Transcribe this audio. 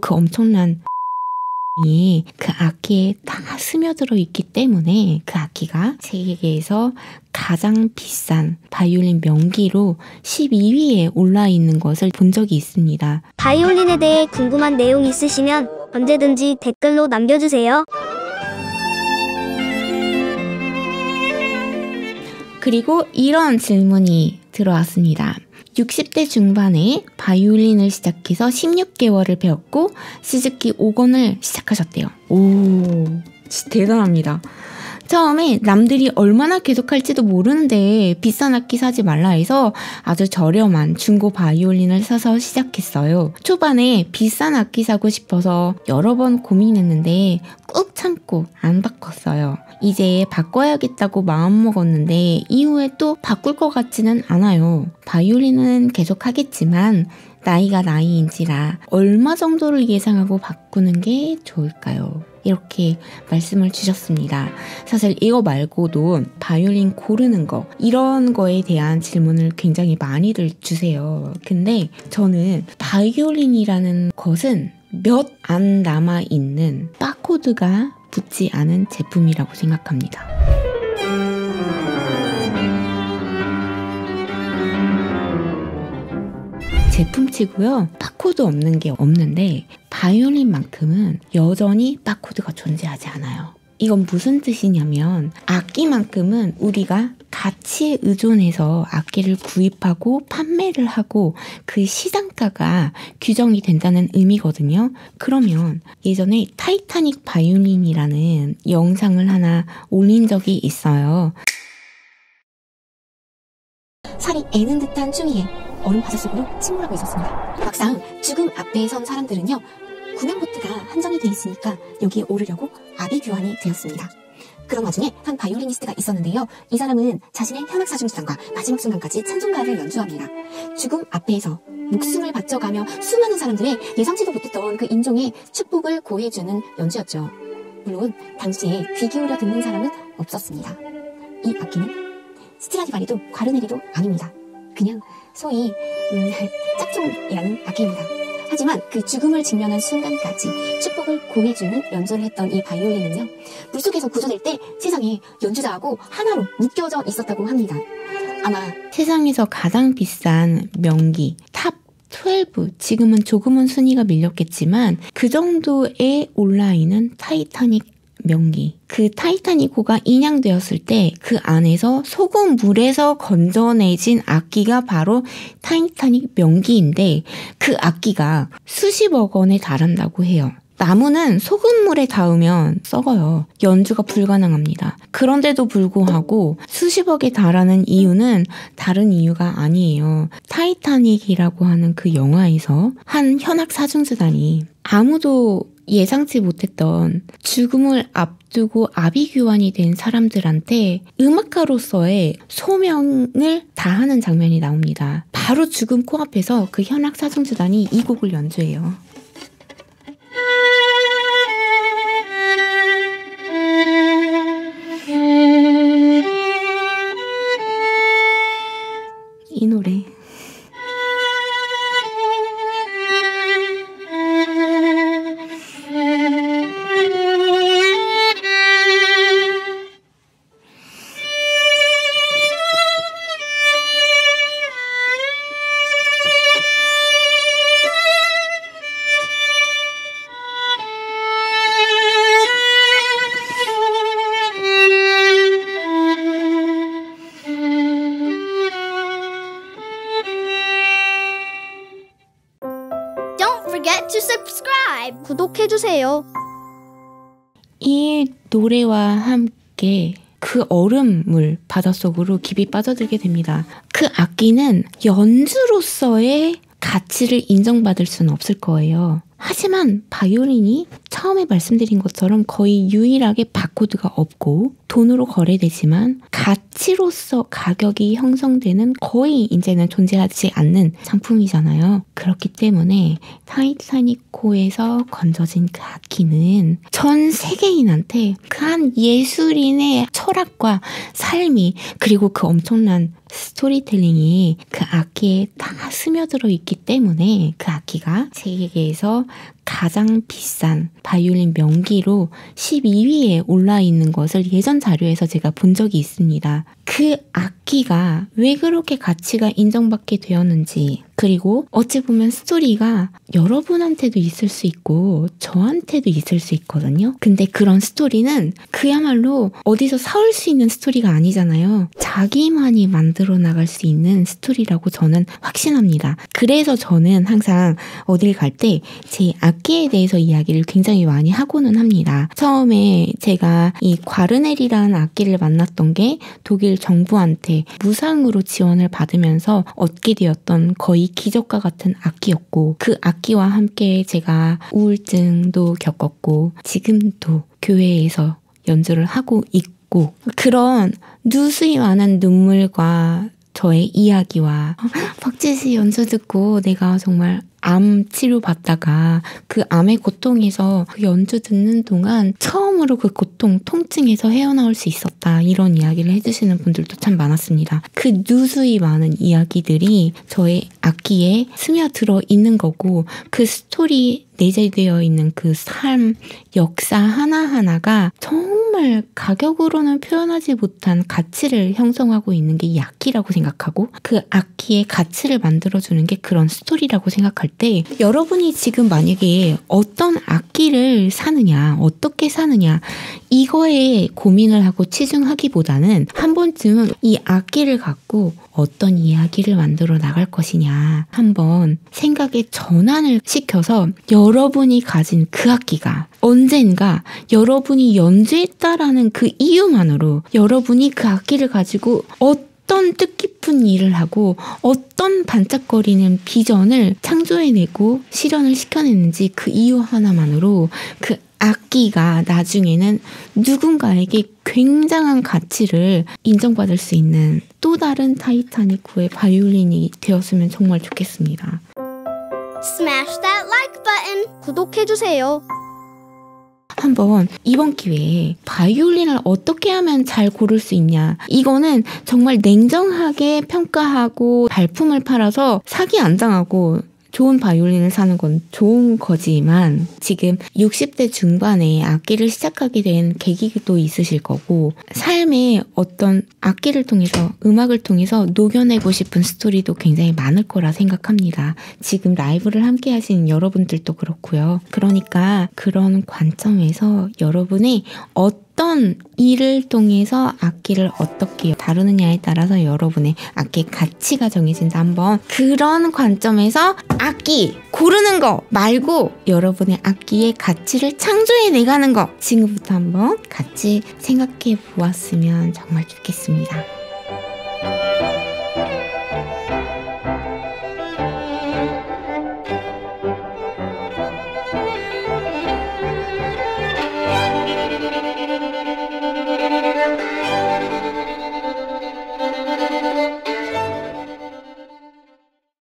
그 엄청난 그 악기에 다 스며들어 있기 때문에 그 악기가 세계에서 가장 비싼 바이올린 명기로 12위에 올라 있는 것을 본 적이 있습니다. 바이올린에 대해 궁금한 내용 있으시면 언제든지 댓글로 남겨주세요. 그리고 이런 질문이 들어왔습니다. 60대 중반에 바이올린을 시작해서 16개월을 배웠고 스즈키 5권을 시작하셨대요. 오, 진짜 대단합니다. 처음에 남들이 얼마나 계속할지도 모르는데 비싼 악기 사지 말라 해서 아주 저렴한 중고 바이올린을 사서 시작했어요. 초반에 비싼 악기 사고 싶어서 여러 번 고민했는데 꾹 참고 안 바꿨어요. 이제 바꿔야겠다고 마음먹었는데 이후에 또 바꿀 것 같지는 않아요. 바이올린은 계속 하겠지만 나이가 나이인지라 얼마 정도를 예상하고 바꾸는 게 좋을까요? 이렇게 말씀을 주셨습니다. 사실 이거 말고도 바이올린 고르는 거 이런 거에 대한 질문을 굉장히 많이들 주세요. 근데 저는 바이올린이라는 것은 몇 안 남아있는 바코드가 붙지 않은 제품이라고 생각합니다. 제품치고요. 바코드 없는 게 없는데 바이올린만큼은 여전히 바코드가 존재하지 않아요. 이건 무슨 뜻이냐면 악기만큼은 우리가 가치에 의존해서 악기를 구입하고 판매를 하고 그 시장가가 규정이 된다는 의미거든요. 그러면 예전에 타이타닉 바이올린이라는 영상을 하나 올린 적이 있어요. 살이 애는 듯한 추위에 얼음 바지 속으로 침몰하고 있었습니다. 막상 죽음 앞에 선 사람들은요, 구명보트가 한정이 돼 있으니까 여기에 오르려고 아비규환이 되었습니다. 그런 와중에 한 바이올리니스트가 있었는데요. 이 사람은 자신의 현악 사중수단과 마지막 순간까지 찬송가를 연주합니다. 죽음 앞에서 목숨을 바쳐가며 수많은 사람들의 예상치도 못했던 그 인종의 축복을 고해주는 연주였죠. 물론 당시에 귀 기울여 듣는 사람은 없었습니다. 이 악기는 스트라디바리도 과르네리도 아닙니다. 그냥 소위 짝퉁이라는 악기입니다. 하지만 그 죽음을 직면한 순간까지 축복을 고해주는 연주를 했던 이 바이올린은요, 물속에서 구조될 때 세상에 연주자하고 하나로 묶여져 있었다고 합니다. 아마 세상에서 가장 비싼 명기 탑 12, 지금은 조금은 순위가 밀렸겠지만 그 정도에 올라있는 타이타닉 명기. 그 타이타닉호가 인양되었을 때 그 안에서 소금물에서 건져내진 악기가 바로 타이타닉 명기인데 그 악기가 수십억 원에 달한다고 해요. 나무는 소금물에 닿으면 썩어요. 연주가 불가능합니다. 그런데도 불구하고 수십억에 달하는 이유는 다른 이유가 아니에요. 타이타닉이라고 하는 그 영화에서 한 현악 사중수단이 아무도 예상치 못했던 죽음을 앞두고 아비규환이 된 사람들한테 음악가로서의 소명을 다하는 장면이 나옵니다. 바로 죽음 코앞에서 그 현악 사중수단이 이 곡을 연주해요. 이 노래 forget to subscribe. 구독해주세요. 이 노래와 함께 그 얼음물 바닷속으로 깊이 빠져들게 됩니다. 그 악기는 연주로서의 가치를 인정받을 수는 없을 거예요. 하지만 바이올린이 처음에 말씀드린 것처럼 거의 유일하게 바코드가 없고 돈으로 거래되지만 가치로서 가격이 형성되는 거의 이제는 존재하지 않는 상품이잖아요. 그렇기 때문에 타이타닉호에서 건져진 그 악기는 전 세계인한테 그 한 예술인의 철학과 삶이 그리고 그 엄청난 스토리텔링이 그 악기에 다 스며들어 있기 때문에 그 악기가 세계에서 가장 비싼 바이올린 명기로 12위에 올라 있는 것을 예전 자료에서 제가 본 적이 있습니다. 그 악기가 왜 그렇게 가치가 인정받게 되었는지, 그리고 어찌 보면 스토리가 여러분한테도 있을 수 있고 저한테도 있을 수 있거든요. 근데 그런 스토리는 그야말로 어디서 사올 수 있는 스토리가 아니잖아요. 자기만이 만들어 나갈 수 있는 스토리라고 저는 확신합니다. 그래서 저는 항상 어딜 갈 때 제 악기에 대해서 이야기를 굉장히 많이 하고는 합니다. 처음에 제가 이 과르넬이라는 악기를 만났던 게 독일 정부한테 무상으로 지원을 받으면서 얻게 되었던 거의 기적과 같은 악기였고, 그 악기와 함께 제가 우울증도 겪었고 지금도 교회에서 연주를 하고 있고, 그런 누수히 많은 눈물과 저의 이야기와 박지씨 연주 듣고 내가 정말 암 치료 받다가 그 암의 고통에서 그 연주 듣는 동안 처음으로 그 고통, 통증에서 헤어나올 수 있었다, 이런 이야기를 해주시는 분들도 참 많았습니다. 그 누수히 많은 이야기들이 저의 악기에 스며들어 있는 거고, 그 스토리 내재되어 있는 그 삶, 역사 하나하나가 정말 가격으로는 표현하지 못한 가치를 형성하고 있는 게 이 악기라고 생각하고, 그 악기의 가치를 만들어주는 게 그런 스토리라고 생각할 때, 여러분이 지금 만약에 어떤 악기를 사느냐, 어떻게 사느냐, 이거에 고민을 하고 치중하기보다는 한 번쯤은 이 악기를 갖고 어떤 이야기를 만들어 나갈 것이냐 한번 생각의 전환을 시켜서, 여러분이 가진 그 악기가 언젠가 여러분이 연주했다라는 그 이유만으로 여러분이 그 악기를 가지고 어떤 뜻깊은 일을 하고 어떤 반짝거리는 비전을 창조해내고 실현을 시켜냈는지, 그 이유 하나만으로 그 악기가 나중에는 누군가에게 굉장한 가치를 인정받을 수 있는 또 다른 타이타닉9의 바이올린이 되었으면 정말 좋겠습니다. Smash that like button. 구독해주세요. 한번 이번 기회에 바이올린을 어떻게 하면 잘 고를 수 있냐, 이거는 정말 냉정하게 평가하고 발품을 팔아서 사기 안 당하고 좋은 바이올린을 사는 건 좋은 거지만, 지금 60대 중반에 악기를 시작하게 된 계기도 있으실 거고, 삶의 어떤 악기를 통해서, 음악을 통해서 녹여내고 싶은 스토리도 굉장히 많을 거라 생각합니다. 지금 라이브를 함께 하신 여러분들도 그렇고요. 그러니까 그런 관점에서 여러분의 어떤 일을 통해서 악기를 어떻게 다루느냐에 따라서 여러분의 악기의 가치가 정해진다. 한번 그런 관점에서 악기 고르는 거 말고 여러분의 악기의 가치를 창조해 내가는 거, 지금부터 한번 같이 생각해 보았으면 정말 좋겠습니다.